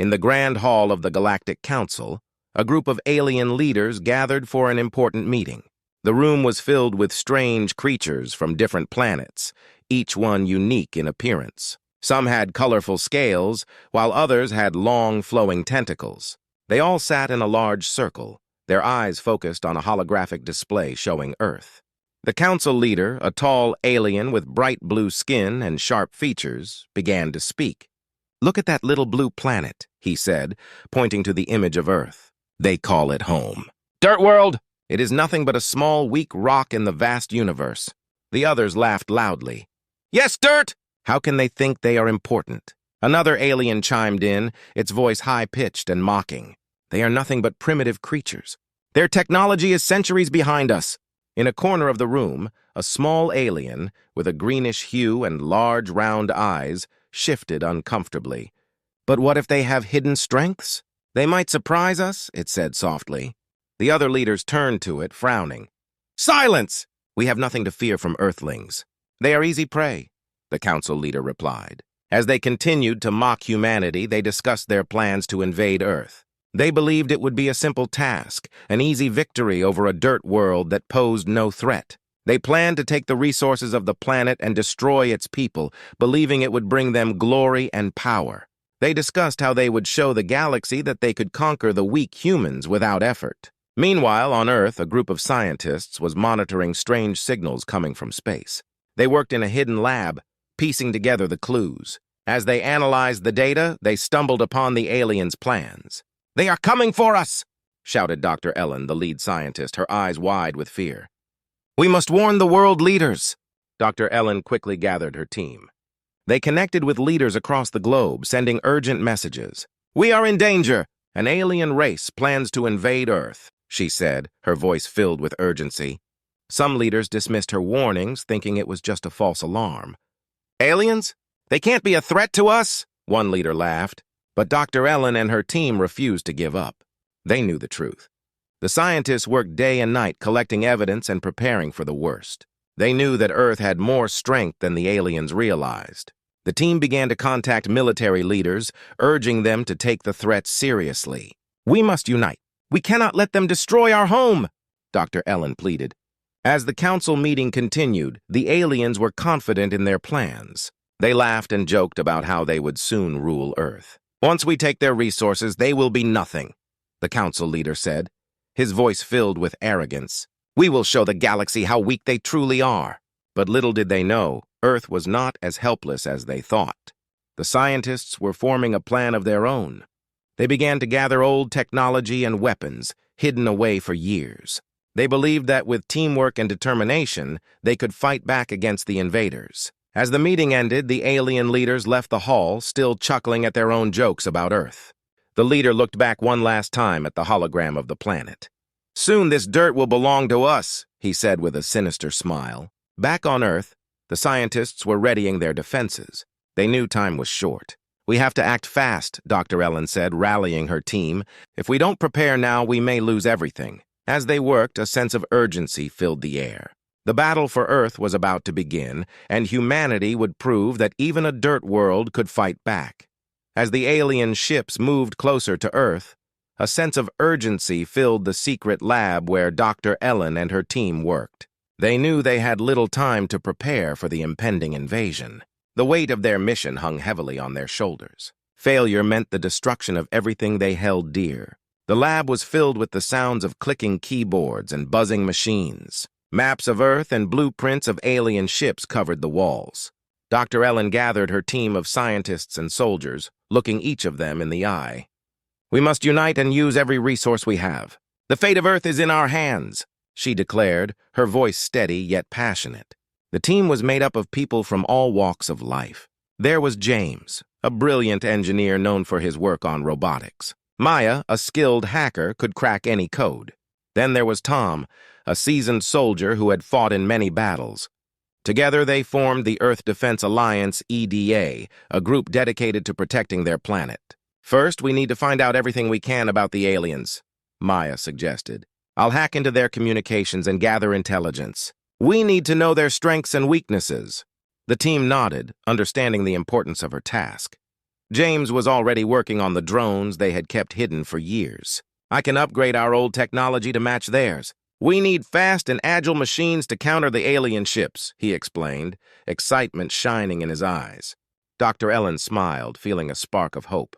In the Grand Hall of the Galactic Council, a group of alien leaders gathered for an important meeting. The room was filled with strange creatures from different planets, each one unique in appearance. Some had colorful scales, while others had long, flowing tentacles. They all sat in a large circle, their eyes focused on a holographic display showing Earth. The council leader, a tall alien with bright blue skin and sharp features, began to speak. "Look at that little blue planet," he said, pointing to the image of Earth. "They call it home." "Dirtworld! It is nothing but a small, weak rock in the vast universe." The others laughed loudly. "Yes, Dirt! How can they think they are important?" Another alien chimed in, its voice high-pitched and mocking. "They are nothing but primitive creatures. Their technology is centuries behind us." In a corner of the room, a small alien, with a greenish hue and large, round eyes, shifted uncomfortably. "But what if they have hidden strengths? They might surprise us," it said softly. The other leaders turned to it, frowning. "Silence! We have nothing to fear from Earthlings. They are easy prey," the council leader replied. As they continued to mock humanity, they discussed their plans to invade Earth. They believed it would be a simple task, an easy victory over a dirt world that posed no threat. They planned to take the resources of the planet and destroy its people, believing it would bring them glory and power. They discussed how they would show the galaxy that they could conquer the weak humans without effort. Meanwhile, on Earth, a group of scientists was monitoring strange signals coming from space. They worked in a hidden lab, piecing together the clues. As they analyzed the data, they stumbled upon the aliens' plans. "They are coming for us!" shouted Dr. Ellen, the lead scientist, her eyes wide with fear. "We must warn the world leaders." Dr. Ellen quickly gathered her team. They connected with leaders across the globe, sending urgent messages. "We are in danger. An alien race plans to invade Earth," she said, her voice filled with urgency. Some leaders dismissed her warnings, thinking it was just a false alarm. "Aliens? They can't be a threat to us," one leader laughed. But Dr. Ellen and her team refused to give up. They knew the truth. The scientists worked day and night collecting evidence and preparing for the worst. They knew that Earth had more strength than the aliens realized. The team began to contact military leaders, urging them to take the threat seriously. "We must unite. We cannot let them destroy our home," Dr. Ellen pleaded. As the council meeting continued, the aliens were confident in their plans. They laughed and joked about how they would soon rule Earth. "Once we take their resources, they will be nothing," the council leader said, his voice filled with arrogance. "We will show the galaxy how weak they truly are." But little did they know, Earth was not as helpless as they thought. The scientists were forming a plan of their own. They began to gather old technology and weapons, hidden away for years. They believed that with teamwork and determination, they could fight back against the invaders. As the meeting ended, the alien leaders left the hall, still chuckling at their own jokes about Earth. The leader looked back one last time at the hologram of the planet. "Soon this dirt will belong to us," he said with a sinister smile. Back on Earth, the scientists were readying their defenses. They knew time was short. "We have to act fast," Dr. Ellen said, rallying her team. "If we don't prepare now, we may lose everything." As they worked, a sense of urgency filled the air. The battle for Earth was about to begin, and humanity would prove that even a dirt world could fight back. As the alien ships moved closer to Earth, a sense of urgency filled the secret lab where Dr. Ellen and her team worked. They knew they had little time to prepare for the impending invasion. The weight of their mission hung heavily on their shoulders. Failure meant the destruction of everything they held dear. The lab was filled with the sounds of clicking keyboards and buzzing machines. Maps of Earth and blueprints of alien ships covered the walls. Dr. Ellen gathered her team of scientists and soldiers, looking each of them in the eye. "We must unite and use every resource we have. The fate of Earth is in our hands," she declared, her voice steady yet passionate. The team was made up of people from all walks of life. There was James, a brilliant engineer known for his work on robotics. Maya, a skilled hacker, could crack any code. Then there was Tom, a seasoned soldier who had fought in many battles. Together they formed the Earth Defense Alliance, EDA, a group dedicated to protecting their planet. "First, we need to find out everything we can about the aliens," Maya suggested. "I'll hack into their communications and gather intelligence. We need to know their strengths and weaknesses." The team nodded, understanding the importance of her task. James was already working on the drones they had kept hidden for years. I can upgrade our old technology to match theirs. We need fast and agile machines to counter the alien ships, he explained, excitement shining in his eyes. Dr. Ellen smiled, feeling a spark of hope.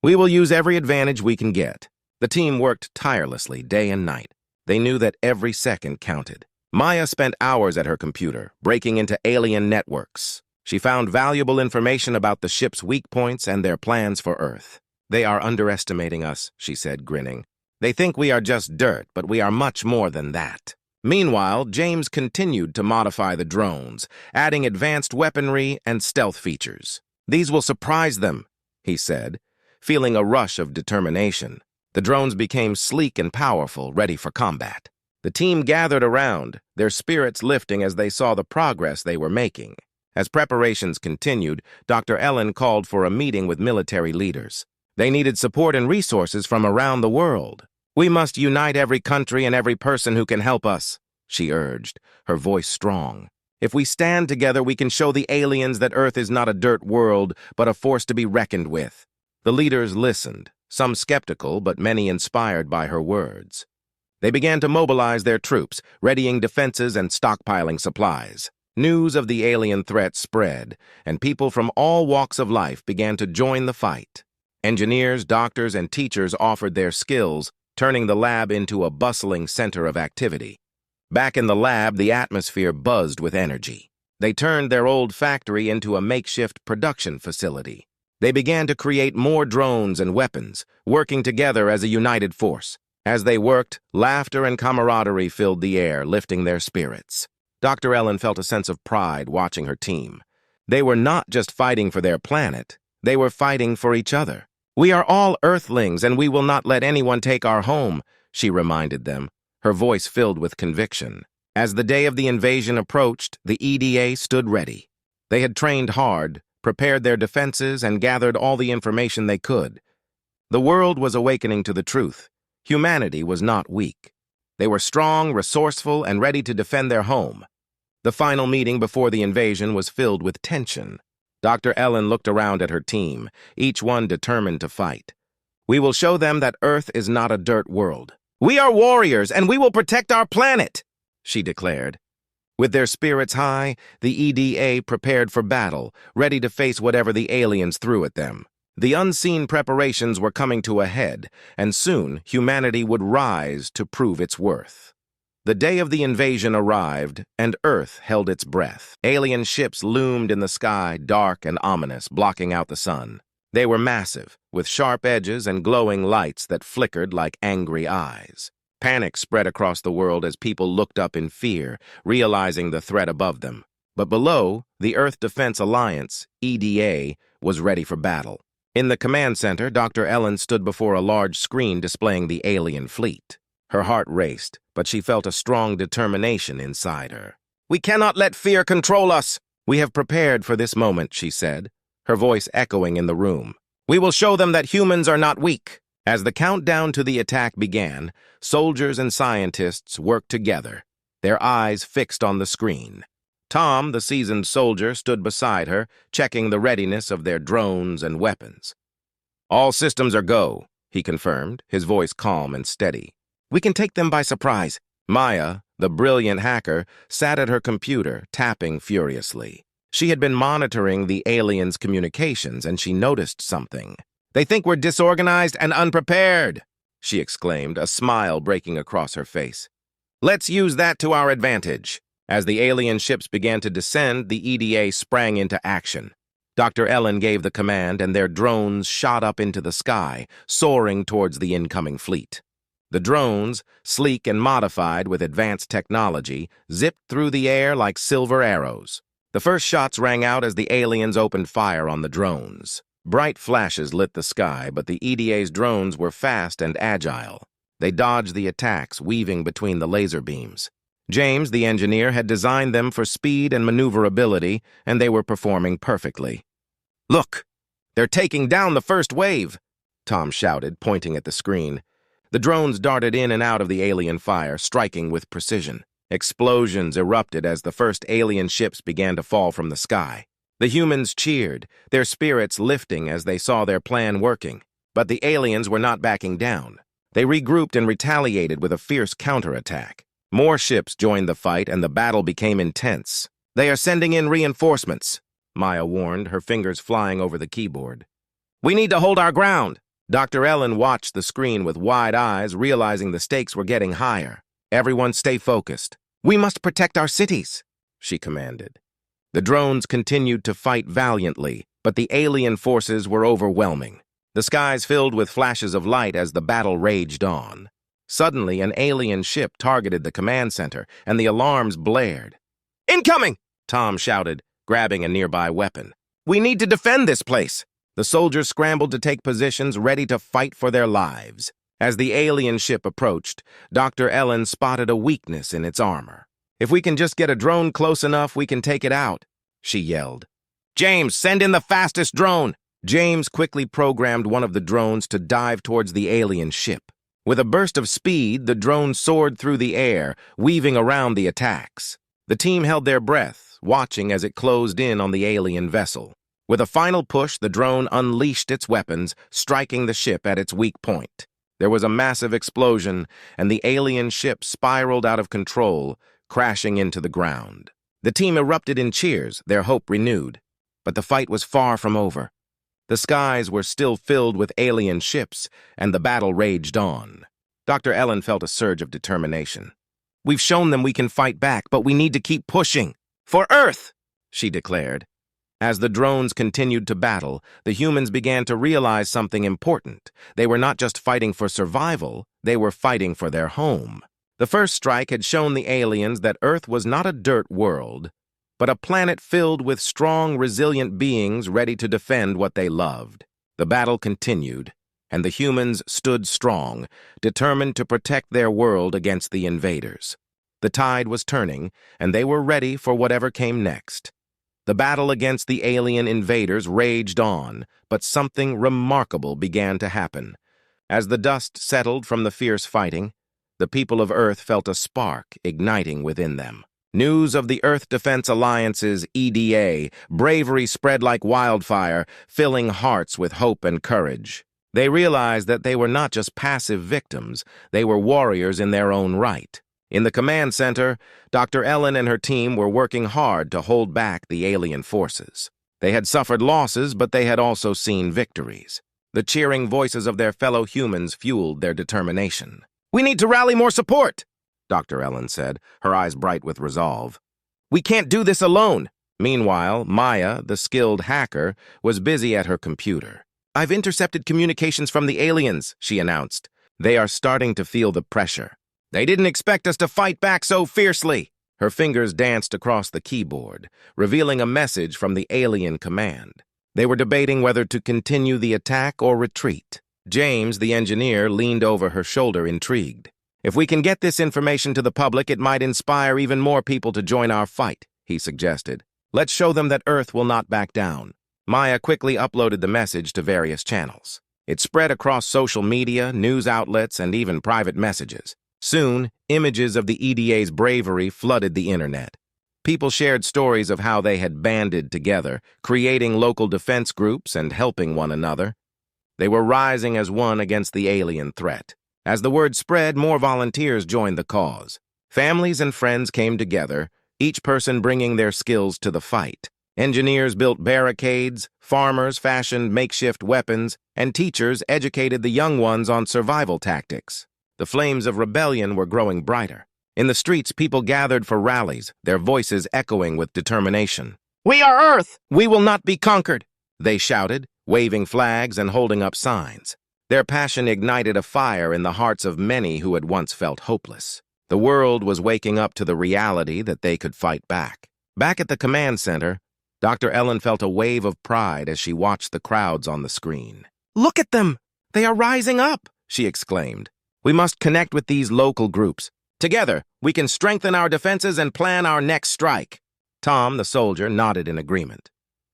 We will use every advantage we can get. The team worked tirelessly day and night. They knew that every second counted. Maya spent hours at her computer, breaking into alien networks. She found valuable information about the ship's weak points and their plans for Earth. They are underestimating us, she said, grinning. They think we are just dirt, but we are much more than that. Meanwhile, James continued to modify the drones, adding advanced weaponry and stealth features. These will surprise them, he said, feeling a rush of determination. The drones became sleek and powerful, ready for combat. The team gathered around, their spirits lifting as they saw the progress they were making. As preparations continued, Dr. Ellen called for a meeting with military leaders. They needed support and resources from around the world. We must unite every country and every person who can help us, she urged, her voice strong. If we stand together, we can show the aliens that Earth is not a dirt world, but a force to be reckoned with. The leaders listened, some skeptical, but many inspired by her words. They began to mobilize their troops, readying defenses and stockpiling supplies. News of the alien threat spread, and people from all walks of life began to join the fight. Engineers, doctors, and teachers offered their skills, turning the lab into a bustling center of activity. Back in the lab, the atmosphere buzzed with energy. They turned their old factory into a makeshift production facility. They began to create more drones and weapons, working together as a united force. As they worked, laughter and camaraderie filled the air, lifting their spirits. Dr. Ellen felt a sense of pride watching her team. They were not just fighting for their planet, they were fighting for each other. We are all Earthlings, and we will not let anyone take our home, she reminded them, her voice filled with conviction. As the day of the invasion approached, the EDA stood ready. They had trained hard, prepared their defenses, and gathered all the information they could. The world was awakening to the truth. Humanity was not weak. They were strong, resourceful, and ready to defend their home. The final meeting before the invasion was filled with tension. Dr. Ellen looked around at her team, each one determined to fight. We will show them that Earth is not a dirt world. We are warriors, and we will protect our planet, she declared. With their spirits high, the EDA prepared for battle, ready to face whatever the aliens threw at them. The unseen preparations were coming to a head, and soon humanity would rise to prove its worth. The day of the invasion arrived, and Earth held its breath. Alien ships loomed in the sky, dark and ominous, blocking out the sun. They were massive, with sharp edges and glowing lights that flickered like angry eyes. Panic spread across the world as people looked up in fear, realizing the threat above them. But below, the Earth Defense Alliance, EDA, was ready for battle. In the command center, Dr. Ellen stood before a large screen displaying the alien fleet. Her heart raced, but she felt a strong determination inside her. We cannot let fear control us. We have prepared for this moment, she said, her voice echoing in the room. We will show them that humans are not weak. As the countdown to the attack began, soldiers and scientists worked together, their eyes fixed on the screen. Tom, the seasoned soldier, stood beside her, checking the readiness of their drones and weapons. All systems are go, he confirmed, his voice calm and steady. We can take them by surprise. Maya, the brilliant hacker, sat at her computer, tapping furiously. She had been monitoring the aliens' communications, and she noticed something. They think we're disorganized and unprepared, she exclaimed, a smile breaking across her face. Let's use that to our advantage. As the alien ships began to descend, the EDA sprang into action. Dr. Ellen gave the command, and their drones shot up into the sky, soaring towards the incoming fleet. The drones, sleek and modified with advanced technology, zipped through the air like silver arrows. The first shots rang out as the aliens opened fire on the drones. Bright flashes lit the sky, but the EDA's drones were fast and agile. They dodged the attacks, weaving between the laser beams. James, the engineer, had designed them for speed and maneuverability, and they were performing perfectly. Look! They're taking down the first wave! Tom shouted, pointing at the screen. The drones darted in and out of the alien fire, striking with precision. Explosions erupted as the first alien ships began to fall from the sky. The humans cheered, their spirits lifting as they saw their plan working. But the aliens were not backing down. They regrouped and retaliated with a fierce counterattack. More ships joined the fight, and the battle became intense. "They are sending in reinforcements," Maya warned, her fingers flying over the keyboard. "We need to hold our ground." Dr. Ellen watched the screen with wide eyes, realizing the stakes were getting higher. "Everyone stay focused. We must protect our cities," she commanded. The drones continued to fight valiantly, but the alien forces were overwhelming. The skies filled with flashes of light as the battle raged on. Suddenly, an alien ship targeted the command center, and the alarms blared. "Incoming!" Tom shouted, grabbing a nearby weapon. "We need to defend this place." The soldiers scrambled to take positions, ready to fight for their lives. As the alien ship approached, Dr. Ellen spotted a weakness in its armor. "If we can just get a drone close enough, we can take it out," she yelled. "James, send in the fastest drone!" James quickly programmed one of the drones to dive towards the alien ship. With a burst of speed, the drone soared through the air, weaving around the attacks. The team held their breath, watching as it closed in on the alien vessel. With a final push, the drone unleashed its weapons, striking the ship at its weak point. There was a massive explosion, and the alien ship spiraled out of control, crashing into the ground. The team erupted in cheers, their hope renewed. But the fight was far from over. The skies were still filled with alien ships, and the battle raged on. Dr. Ellen felt a surge of determination. "We've shown them we can fight back, but we need to keep pushing. For Earth!" she declared. As the drones continued to battle, the humans began to realize something important. They were not just fighting for survival, they were fighting for their home. The first strike had shown the aliens that Earth was not a dirt world, but a planet filled with strong, resilient beings ready to defend what they loved. The battle continued, and the humans stood strong, determined to protect their world against the invaders. The tide was turning, and they were ready for whatever came next. The battle against the alien invaders raged on, but something remarkable began to happen. As the dust settled from the fierce fighting, the people of Earth felt a spark igniting within them. News of the Earth Defense Alliance's EDA bravery spread like wildfire, filling hearts with hope and courage. They realized that they were not just passive victims, they were warriors in their own right. In the command center, Dr. Ellen and her team were working hard to hold back the alien forces. They had suffered losses, but they had also seen victories. The cheering voices of their fellow humans fueled their determination. "We need to rally more support," Dr. Ellen said, her eyes bright with resolve. "We can't do this alone." Meanwhile, Maya, the skilled hacker, was busy at her computer. "I've intercepted communications from the aliens," she announced. "They are starting to feel the pressure. They didn't expect us to fight back so fiercely." Her fingers danced across the keyboard, revealing a message from the alien command. They were debating whether to continue the attack or retreat. James, the engineer, leaned over her shoulder, intrigued. "If we can get this information to the public, it might inspire even more people to join our fight," he suggested. "Let's show them that Earth will not back down." Maya quickly uploaded the message to various channels. It spread across social media, news outlets, and even private messages. Soon, images of the EDA's bravery flooded the internet. People shared stories of how they had banded together, creating local defense groups and helping one another. They were rising as one against the alien threat. As the word spread, more volunteers joined the cause. Families and friends came together, each person bringing their skills to the fight. Engineers built barricades, farmers fashioned makeshift weapons, and teachers educated the young ones on survival tactics. The flames of rebellion were growing brighter. In the streets, people gathered for rallies, their voices echoing with determination. "We are Earth! We will not be conquered!" they shouted, waving flags and holding up signs. Their passion ignited a fire in the hearts of many who had once felt hopeless. The world was waking up to the reality that they could fight back. Back at the command center, Dr. Ellen felt a wave of pride as she watched the crowds on the screen. "Look at them! They are rising up!" she exclaimed. "We must connect with these local groups. Together, we can strengthen our defenses and plan our next strike." Tom, the soldier, nodded in agreement.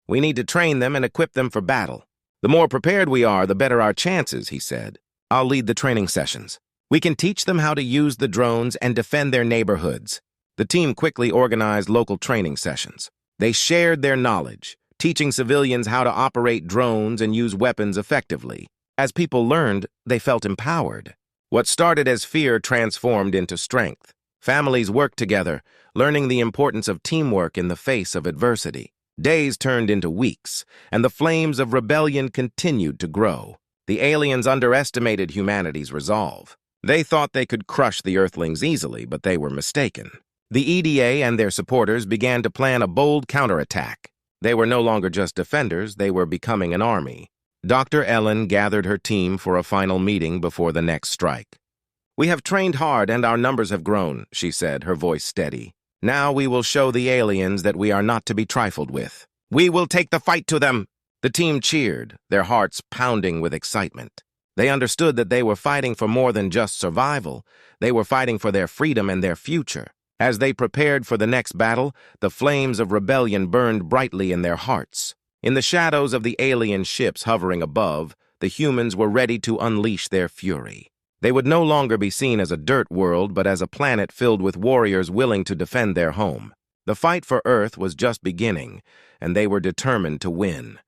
"We need to train them and equip them for battle. The more prepared we are, the better our chances," he said. "I'll lead the training sessions. We can teach them how to use the drones and defend their neighborhoods." The team quickly organized local training sessions. They shared their knowledge, teaching civilians how to operate drones and use weapons effectively. As people learned, they felt empowered. What started as fear transformed into strength. Families worked together, learning the importance of teamwork in the face of adversity. Days turned into weeks, and the flames of rebellion continued to grow. The aliens underestimated humanity's resolve. They thought they could crush the Earthlings easily, but they were mistaken. The EDA and their supporters began to plan a bold counterattack. They were no longer just defenders, they were becoming an army. Dr. Ellen gathered her team for a final meeting before the next strike. "We have trained hard and our numbers have grown," she said, her voice steady. "Now we will show the aliens that we are not to be trifled with. We will take the fight to them." The team cheered, their hearts pounding with excitement. They understood that they were fighting for more than just survival. They were fighting for their freedom and their future. As they prepared for the next battle, the flames of rebellion burned brightly in their hearts. In the shadows of the alien ships hovering above, the humans were ready to unleash their fury. They would no longer be seen as a dirt world, but as a planet filled with warriors willing to defend their home. The fight for Earth was just beginning, and they were determined to win.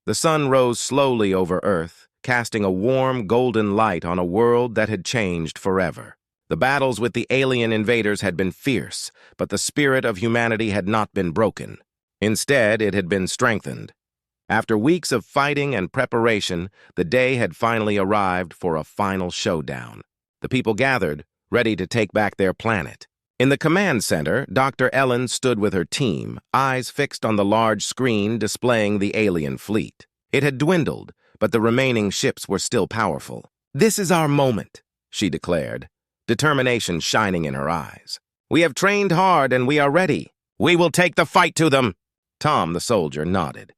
The sun rose slowly over Earth, casting a warm, golden light on a world that had changed forever. The battles with the alien invaders had been fierce, but the spirit of humanity had not been broken. Instead, it had been strengthened. After weeks of fighting and preparation, the day had finally arrived for a final showdown. The people gathered, ready to take back their planet. In the command center, Dr. Ellen stood with her team, eyes fixed on the large screen displaying the alien fleet. It had dwindled, but the remaining ships were still powerful. "This is our moment," she declared, determination shining in her eyes. "We have trained hard and we are ready. We will take the fight to them." Tom, the soldier, nodded.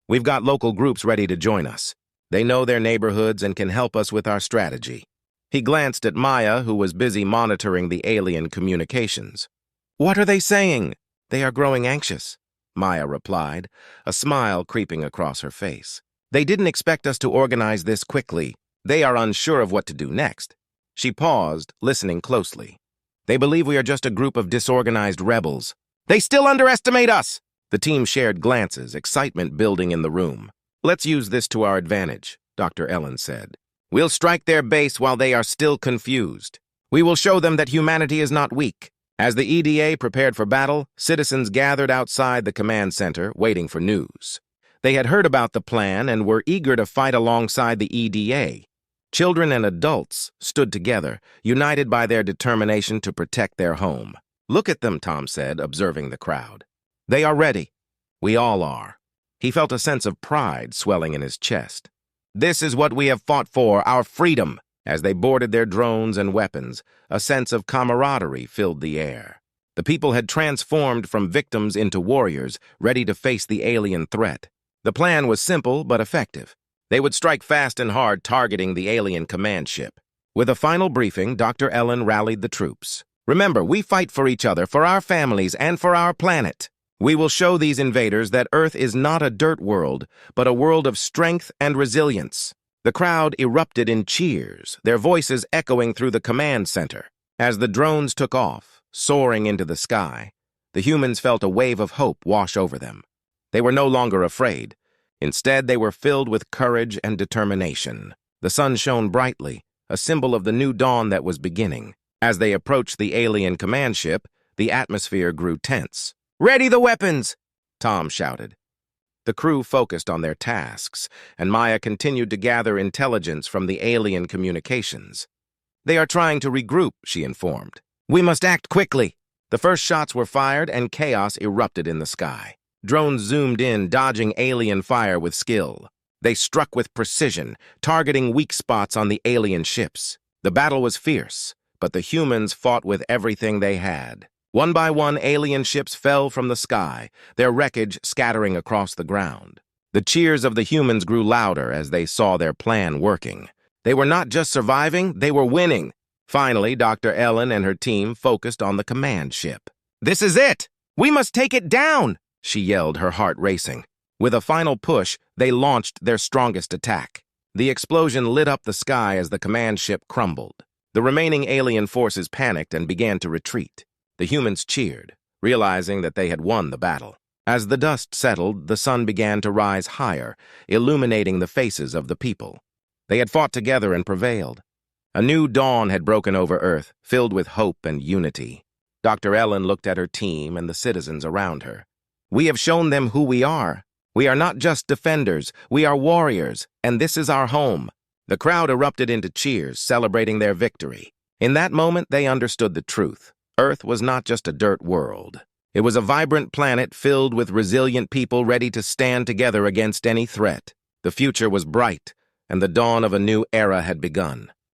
"We've got local groups ready to join us. They know their neighborhoods and can help us with our strategy." He glanced at Maya, who was busy monitoring the alien communications. "What are they saying?" "They are growing anxious," Maya replied, a smile creeping across her face. "They didn't expect us to organize this quickly. They are unsure of what to do next." She paused, listening closely. "They believe we are just a group of disorganized rebels." "They still underestimate us!" The team shared glances, excitement building in the room. "Let's use this to our advantage," Dr. Ellen said. "We'll strike their base while they are still confused. We will show them that humanity is not weak." As the EDA prepared for battle, citizens gathered outside the command center, waiting for news. They had heard about the plan and were eager to fight alongside the EDA. Children and adults stood together, united by their determination to protect their home. "Look at them," Tom said, observing the crowd. "They are ready. We all are." He felt a sense of pride swelling in his chest. "This is what we have fought for, our freedom." As they boarded their drones and weapons, a sense of camaraderie filled the air. The people had transformed from victims into warriors, ready to face the alien threat. The plan was simple but effective. They would strike fast and hard, targeting the alien command ship. With a final briefing, Dr. Ellen rallied the troops. "Remember, we fight for each other, for our families, and for our planet. We will show these invaders that Earth is not a dirt world, but a world of strength and resilience." The crowd erupted in cheers, their voices echoing through the command center. As the drones took off, soaring into the sky, the humans felt a wave of hope wash over them. They were no longer afraid. Instead, they were filled with courage and determination. The sun shone brightly, a symbol of the new dawn that was beginning. As they approached the alien command ship, the atmosphere grew tense. "Ready the weapons!" Tom shouted. The crew focused on their tasks, and Maya continued to gather intelligence from the alien communications. "They are trying to regroup," she informed. "We must act quickly." The first shots were fired, and chaos erupted in the sky. Drones zoomed in, dodging alien fire with skill. They struck with precision, targeting weak spots on the alien ships. The battle was fierce, but the humans fought with everything they had. One by one, alien ships fell from the sky, their wreckage scattering across the ground. The cheers of the humans grew louder as they saw their plan working. They were not just surviving, they were winning. Finally, Dr. Ellen and her team focused on the command ship. "This is it! We must take it down!" she yelled, her heart racing. With a final push, they launched their strongest attack. The explosion lit up the sky as the command ship crumbled. The remaining alien forces panicked and began to retreat. The humans cheered, realizing that they had won the battle. As the dust settled, the sun began to rise higher, illuminating the faces of the people. They had fought together and prevailed. A new dawn had broken over Earth, filled with hope and unity. Dr. Ellen looked at her team and the citizens around her. "We have shown them who we are. We are not just defenders, we are warriors, and this is our home." The crowd erupted into cheers, celebrating their victory. In that moment, they understood the truth. Earth was not just a dirt world. It was a vibrant planet filled with resilient people ready to stand together against any threat. The future was bright, and the dawn of a new era had begun.